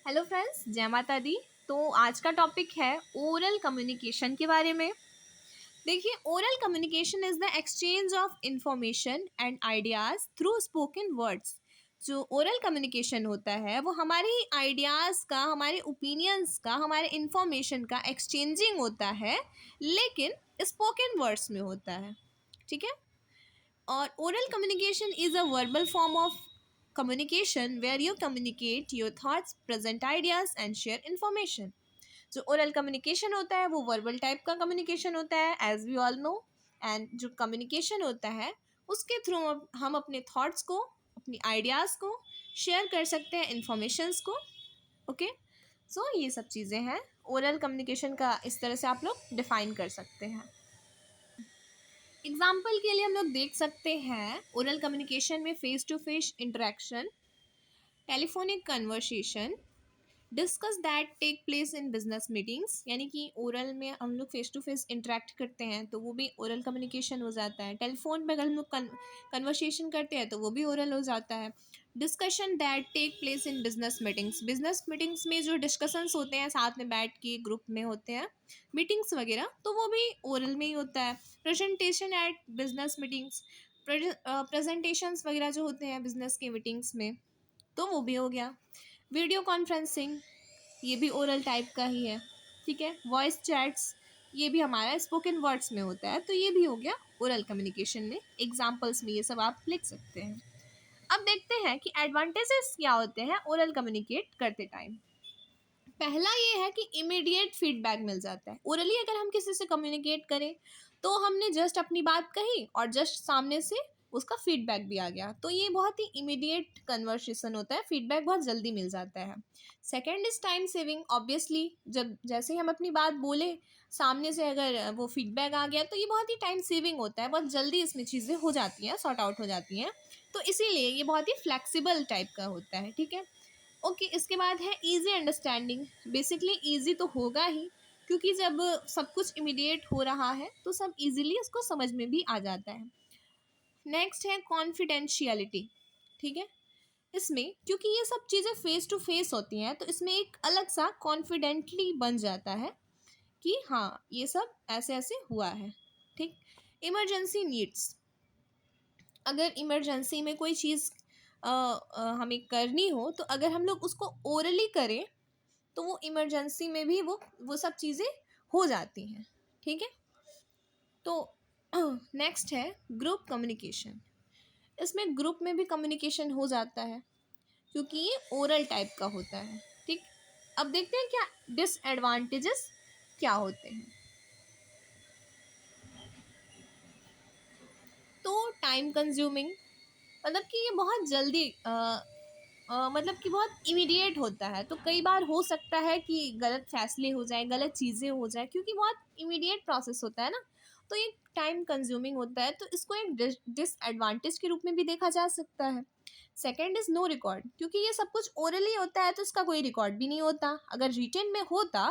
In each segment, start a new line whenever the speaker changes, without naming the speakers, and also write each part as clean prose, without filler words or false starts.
Hello friends, जय माता दी। तो आज का टॉपिक है ओरल कम्युनिकेशन के बारे में। देखिए, oral communication is the exchange of information and ideas through spoken words. जो ओरल कम्युनिकेशन होता है वो हमारे आइडियाज़ का, हमारे ओपिनियंस का, हमारे इंफॉर्मेशन का एक्सचेंजिंग होता है, लेकिन स्पोकन वर्ड्स में होता है। ठीक है। और oral communication is a verbal form of communication where you communicate your thoughts, present ideas and share information. जो ओरल कम्युनिकेशन होता है वो वर्बल टाइप का कम्युनिकेशन होता है, as we all know. And जो कम्युनिकेशन होता है उसके थ्रू हम अपने थॉट्स को, अपनी आइडियाज़ को शेयर कर सकते हैं, इंफॉर्मेशंस को। ओके, सो ये सब चीज़ें हैं ओरल कम्युनिकेशन का, इस तरह से आप लोग डिफाइन कर सकते हैं। एग्जाम्पल के लिए हम लोग देख सकते हैं ओरल कम्युनिकेशन में face to face interaction, telephonic conversation, discuss that take place in business meetings. यानी कि ओरल में हम लोग फेस टू फेस इंटरेक्ट करते हैं तो वो भी ओरल कम्युनिकेशन हो जाता है। टेलीफोन पे अगर हम लोग कन्वर्सेशन करते हैं तो वो भी ओरल हो जाता है। Discussion that take place in business meetings में जो डिस्कशंस होते हैं साथ में बैठ के ग्रुप में होते हैं, मीटिंग्स वगैरह, तो वो भी ओरल में ही होता है। Presentation at business meetings, presentations वगैरह जो होते हैं बिजनेस के मीटिंग्स में, तो वो भी हो गया। वीडियो कॉन्फ्रेंसिंग, ये भी ओरल टाइप का ही है। ठीक है। वॉइस चैट्स, ये भी हमारा स्पोकन वर्ड्स में होता है, तो ये भी हो गया ओरल कम्युनिकेशन में। एग्जाम्पल्स में ये सब आप लिख सकते हैं। अब देखते हैं कि एडवांटेजेस क्या होते हैं ओरल कम्युनिकेट करते टाइम। पहला ये है कि इमीडिएट फीडबैक मिल जाता है। ओरली अगर हम किसी से कम्युनिकेट करें तो हमने जस्ट अपनी बात कही और जस्ट सामने से उसका फीडबैक भी आ गया, तो ये बहुत ही इमीडिएट कन्वर्सेशन होता है, फीडबैक बहुत जल्दी मिल जाता है। Second is time saving. Obviously जब जैसे ही हम अपनी बात बोले, सामने से अगर वो फीडबैक आ गया तो ये बहुत ही टाइम सेविंग होता है, बहुत जल्दी इसमें चीज़ें हो जाती हैं, सॉर्ट आउट हो जाती हैं। तो इसीलिए ये बहुत ही फ्लेक्सिबल टाइप का होता है। ठीक है। ओके, इसके बाद है इजी अंडरस्टैंडिंग। बेसिकली इजी तो होगा ही, क्योंकि जब सब कुछ इमीडिएट हो रहा है तो सब इजीली इसको समझ में भी आ जाता है। नेक्स्ट है कॉन्फिडेंशियलिटी। ठीक है। इसमें क्योंकि ये सब चीज़ें फेस टू फेस होती हैं तो इसमें एक अलग सा कॉन्फिडेंटली बन जाता है कि हाँ ये सब ऐसे ऐसे हुआ है। ठीक। इमरजेंसी नीड्स, अगर इमरजेंसी में कोई चीज़ हमें करनी हो तो अगर हम लोग उसको ओरली करें तो वो इमरजेंसी में भी वो सब चीज़ें हो जाती हैं। ठीक है। तो नेक्स्ट है ग्रुप कम्युनिकेशन। इसमें ग्रुप में भी कम्युनिकेशन हो जाता है क्योंकि ये ओरल टाइप का होता है। ठीक। अब देखते हैं क्या डिसएडवांटेजेस क्या होते हैं। तो टाइम कंज्यूमिंग, मतलब कि ये बहुत जल्दी मतलब कि बहुत इमीडिएट होता है, तो कई बार हो सकता है कि गलत फैसले हो जाए, गलत चीज़ें हो जाए, क्योंकि बहुत इमीडिएट प्रोसेस होता है ना, तो ये टाइम कंज्यूमिंग होता है, तो इसको एक डिसएडवांटेज के रूप में भी देखा जा सकता है। सेकेंड इज़ नो रिकॉर्ड, क्योंकि ये सब कुछ ओरली होता है तो इसका कोई रिकॉर्ड भी नहीं होता। अगर रिटन में होता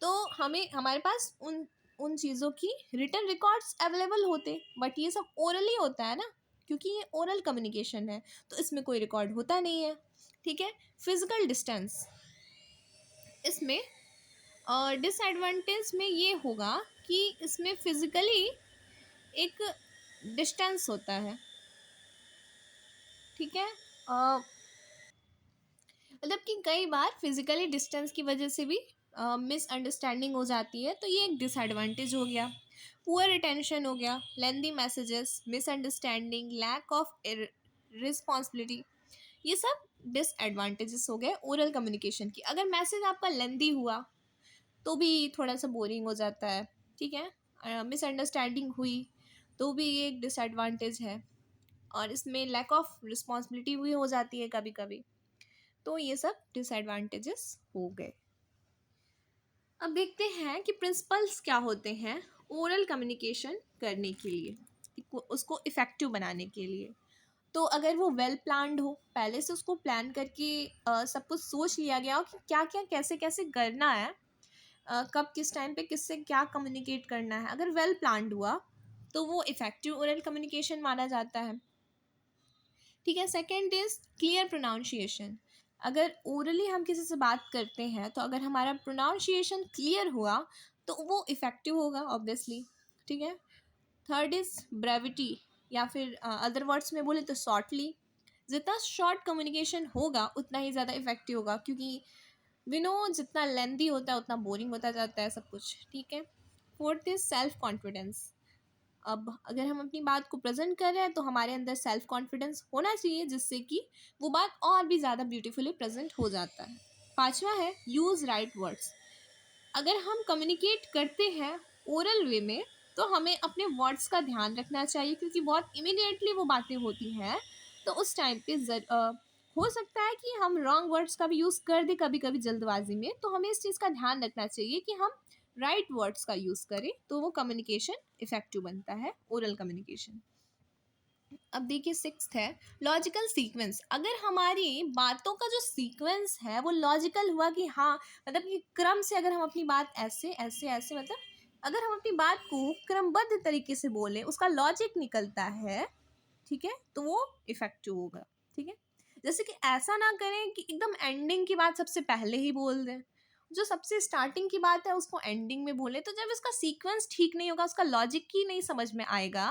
तो हमें, हमारे पास उन उन चीज़ों की रिटन रिकॉर्ड्स अवेलेबल होते, बट ये सब ओरली होता है ना, क्योंकि ये ओरल कम्युनिकेशन है तो इसमें कोई रिकॉर्ड होता नहीं है। ठीक है। फिजिकल डिस्टेंस, इसमें डिसएडवांटेज में ये होगा कि इसमें फिजिकली एक डिस्टेंस होता है। ठीक है। मतलब कि कई बार फिजिकली डिस्टेंस की वजह से भी मिसअंडरस्टैंडिंग हो जाती है, तो ये एक डिसएडवांटेज हो गया। पुअर अटेंशन हो गया, lengthy messages, misunderstanding, lack of responsibility, ये सब डिसएडवांटेजेस हो गए ओरल कम्युनिकेशन की। अगर मैसेज आपका लेंदी हुआ तो भी थोड़ा सा बोरिंग हो जाता है। ठीक है। मिसअंडरस्टैंडिंग हुई तो भी ये एक डिसएडवांटेज है, और इसमें लैक ऑफ रिस्पॉन्सिबिलिटी भी हो जाती है कभी कभी, तो ये सब डिसएडवांटेजेस हो गए। अब देखते हैं कि प्रिंसिपल्स क्या होते हैं ओरल कम्युनिकेशन करने के लिए, उसको इफ़ेक्टिव बनाने के लिए। तो अगर वो वेल प्लान्ड हो, पहले से उसको प्लान करके सब कुछ सोच लिया गया हो कि क्या क्या कैसे कैसे करना है, कब किस टाइम पे किससे क्या कम्युनिकेट करना है, अगर वेल प्लान्ड हुआ तो वो इफ़ेक्टिव ओरल कम्युनिकेशन माना जाता है। ठीक है। सेकेंड इज क्लियर प्रोनाउंसिएशन, अगर ओरली हम किसी से बात करते हैं तो अगर हमारा प्रोनाउंसिएशन क्लियर हुआ तो वो इफ़ेक्टिव होगा ऑब्वियसली, ठीक है। थर्ड इज़ ब्रेविटी, या फिर अदर वर्ड्स में बोले तो शॉर्टली। जितना शॉर्ट कम्युनिकेशन होगा उतना ही ज़्यादा इफ़ेक्टिव होगा, क्योंकि वी नो जितना लेंदी होता है उतना बोरिंग होता जाता है सब कुछ, ठीक है। Fourth is self confidence. अब अगर हम अपनी बात को प्रेजेंट कर रहे हैं तो हमारे अंदर सेल्फ कॉन्फिडेंस होना चाहिए, जिससे कि वो बात और भी ज़्यादा ब्यूटीफुली प्रेजेंट हो जाता है। पांचवा है यूज़ राइट वर्ड्स। अगर हम कम्युनिकेट करते हैं ओरल वे में तो हमें अपने वर्ड्स का ध्यान रखना चाहिए, क्योंकि बहुत इमीडिएटली वो बातें होती हैं। तो उस टाइम पे हो सकता है कि हम रॉन्ग वर्ड्स का भी यूज़ कर दें कभी कभी जल्दबाजी में, तो हमें इस चीज़ का ध्यान रखना चाहिए कि हम राइट वर्ड्स का यूज़ करें, तो वो कम्युनिकेशन इफेक्टिव बनता है, ओरल कम्युनिकेशन। अब देखिए सिक्स्थ है लॉजिकल सीक्वेंस। अगर हमारी बातों का जो सीक्वेंस है वो लॉजिकल हुआ कि हाँ, मतलब कि क्रम से अगर हम अपनी बात ऐसे ऐसे ऐसे, मतलब अगर हम अपनी बात को क्रमबद्ध तरीके से बोलें, उसका लॉजिक निकलता है, ठीक है, तो वो इफेक्टिव होगा, ठीक है। जैसे कि ऐसा ना करें कि एकदम एंडिंग की बात सबसे पहले ही बोल दें, जो सबसे स्टार्टिंग की बात है उसको एंडिंग में बोले, तो जब इसका सीक्वेंस ठीक नहीं होगा, उसका लॉजिक ही नहीं समझ में आएगा,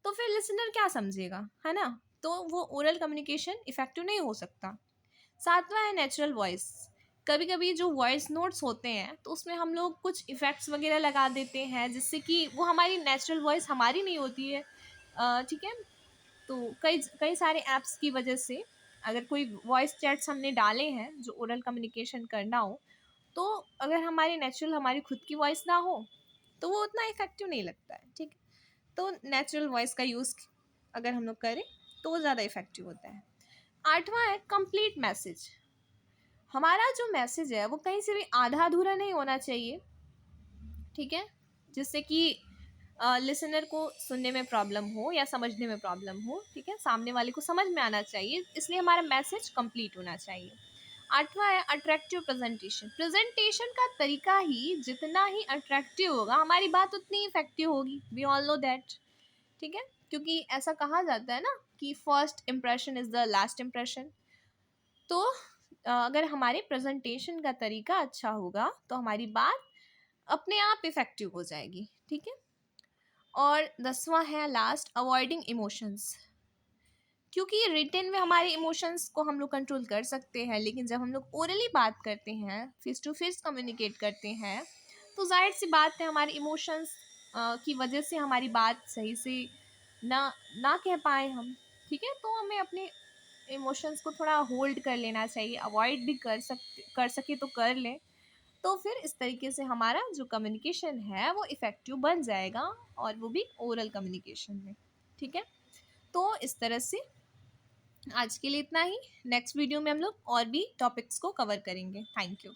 तो फिर लिसनर क्या समझेगा, है ना। तो वो ओरल कम्युनिकेशन इफेक्टिव नहीं हो सकता। सातवां है नेचुरल वॉइस। कभी कभी जो वॉइस नोट्स होते हैं तो उसमें हम लोग कुछ इफ़ेक्ट्स वगैरह लगा देते हैं, जिससे कि वो हमारी नेचुरल वॉइस हमारी नहीं होती है, ठीक है। तो कई कई सारे ऐप्स की वजह से अगर कोई वॉइस चैट्स हमने डाले हैं जो ओरल कम्युनिकेशन करना हो, तो अगर हमारी नेचुरल हमारी खुद की वॉइस ना हो तो वो उतना इफेक्टिव नहीं लगता है, ठीक है। तो नेचुरल वॉइस का यूज़ अगर हम लोग करें तो वो ज़्यादा इफेक्टिव होता है। आठवां है कंप्लीट मैसेज। हमारा जो मैसेज है वो कहीं से भी आधा अधूरा नहीं होना चाहिए, ठीक है, जिससे कि लिसनर को सुनने में प्रॉब्लम हो या समझने में प्रॉब्लम हो, ठीक है, सामने वाले को समझ में आना चाहिए, इसलिए हमारा मैसेज कंप्लीट होना चाहिए। आठवां है अट्रैक्टिव प्रेजेंटेशन। प्रेजेंटेशन का तरीका ही जितना ही अट्रैक्टिव होगा हमारी बात उतनी इफेक्टिव होगी, वी ऑल नो दैट, ठीक है। क्योंकि ऐसा कहा जाता है ना कि first impression is the last impression. तो अगर हमारे प्रेजेंटेशन का तरीका अच्छा होगा तो हमारी बात अपने आप इफेक्टिव हो जाएगी, ठीक है। और 10वां है लास्ट अवॉइडिंग इमोशंस। क्योंकि रिटन में हमारे इमोशंस को हम लोग कंट्रोल कर सकते हैं, लेकिन जब हम लोग ओरली बात करते हैं, फेस टू फेस कम्युनिकेट करते हैं, तो जाहिर सी बात है हमारे इमोशंस की वजह से हमारी बात सही से ना ना कह पाए हम, ठीक है। तो हमें अपने इमोशंस को थोड़ा होल्ड कर लेना चाहिए, अवॉइड भी कर सके तो कर लें। तो फिर इस तरीके से हमारा जो कम्युनिकेशन है वो इफ़ेक्टिव बन जाएगा, और वो भी ओरल कम्युनिकेशन में, ठीक है। तो इस तरह से आज के लिए इतना ही। नेक्स्ट वीडियो में हम लोग और भी टॉपिक्स को कवर करेंगे। Thank you.